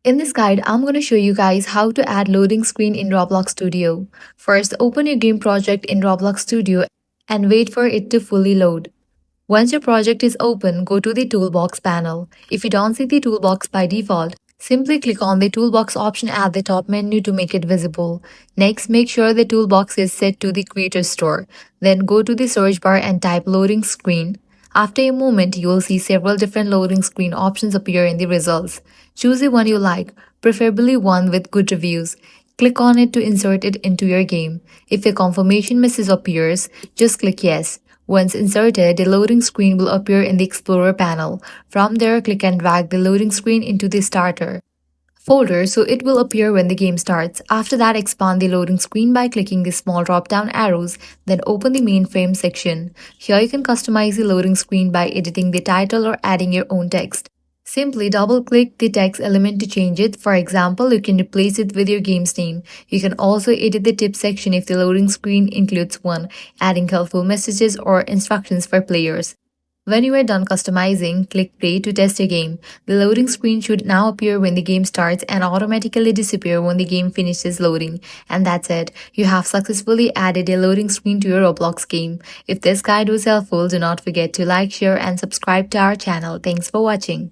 In this guide, I'm going to show you guys how to add loading screen in Roblox Studio. First, open your game project in Roblox Studio and wait for it to fully load. Once your project is open, go to the toolbox panel. If you don't see the toolbox by default, simply click on the toolbox option at the top menu to make it visible. Next, make sure the toolbox is set to the creator store. Then go to the search bar and type loading screen. After a moment, you will see several different loading screen options appear in the results. Choose the one you like, preferably one with good reviews. Click on it to insert it into your game. If a confirmation message appears, just click yes. Once inserted, the loading screen will appear in the Explorer panel. From there, click and drag the loading screen into the starter folder so it will appear when the game starts. After that, expand the loading screen by clicking the small drop-down arrows, then open the mainframe section. Here you can customize the loading screen by editing the title or adding your own text. Simply double-click the text element to change it. For example, you can replace it with your game's name. You can also edit the tip section if the loading screen includes one, adding helpful messages or instructions for players. When you are done customizing, click play to test your game. The loading screen should now appear when the game starts and automatically disappear when the game finishes loading. And that's it. You have successfully added a loading screen to your Roblox game. If this guide was helpful, do not forget to like, share, and subscribe to our channel. Thanks for watching.